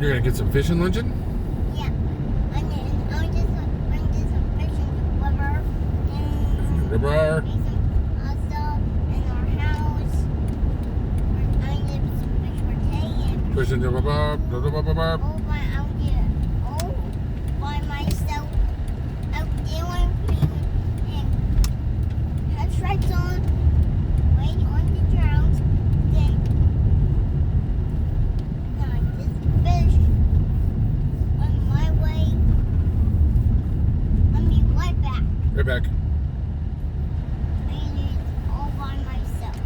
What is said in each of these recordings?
You're gonna get some fish in luncheon? Yeah. I'm just some fish in the river. And River. make some stuff in our house. I'm gonna get some fish for Tay and Fish in the river. all by myself. Out doing and have stripes on. Waiting on the drown. Then this fish on my way. I'll be right back. Right back. I do it all by myself.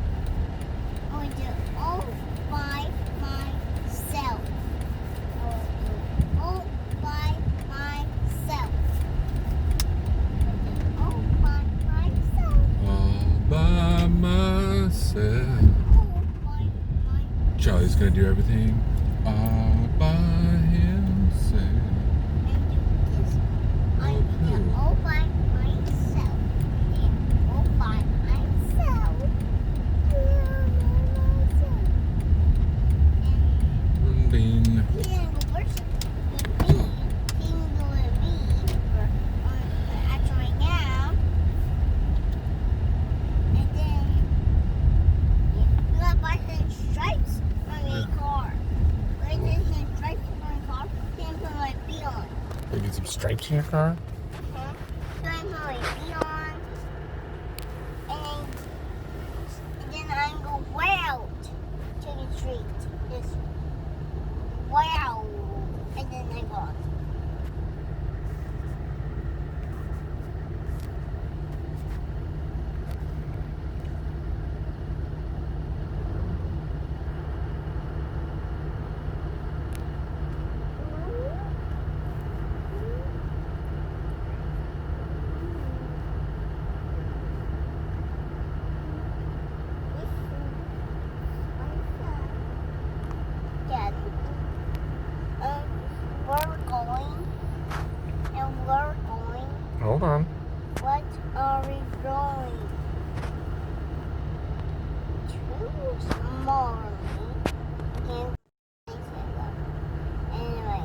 I will do it all by myself. I will do it all by myself. I will do it all by myself. All by myself. All by myself. Charlie's gonna do everything all by himself. And do this. I will do it all by myself. And all by myself. All by myself. And Bing. he didn't go worship with me. He didn't go with me for actually right now. And then you got button stripes on your car. Where's the stripes on your car? Can't put my feet on. You get some stripes in your car? Can't put my feet on. And then I go wow to the street. Just wow. And then I go. Yeah. We're going. And we're going. Hold on. What are we going? To tomorrow. Can't say that. Anyway.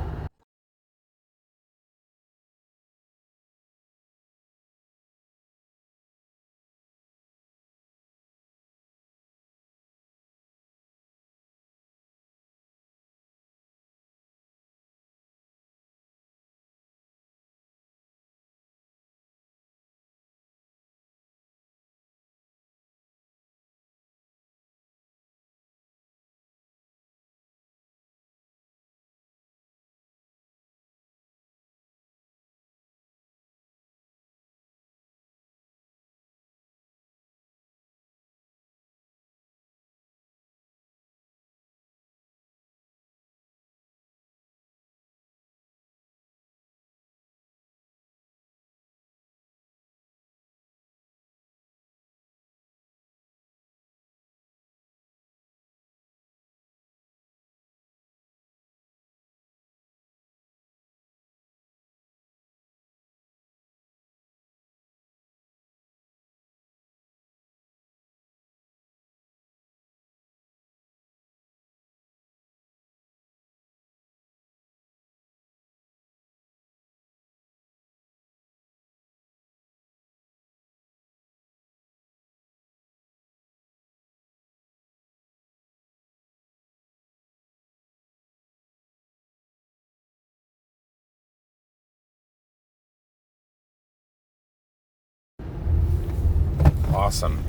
Awesome.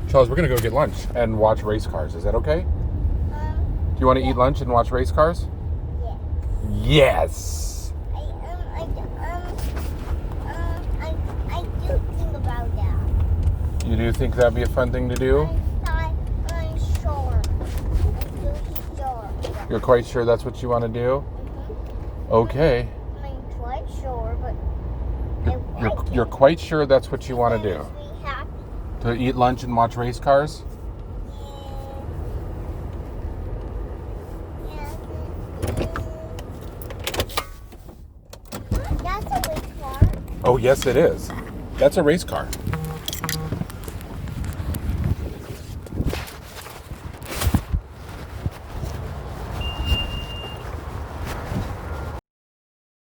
Charles, we're gonna go get lunch and watch race cars. Is that okay? Do you want to eat lunch and watch race cars? Yeah. Yes. I do think about that. You do think that'd be a fun thing to do? I'm sure. I'm really sure. You're quite sure that's what you want to do? Okay. I'm quite sure, but You're quite sure that's what you want to do? Be happy. To eat lunch and watch race cars? That's a race car. Oh, yes, it is. That's a race car.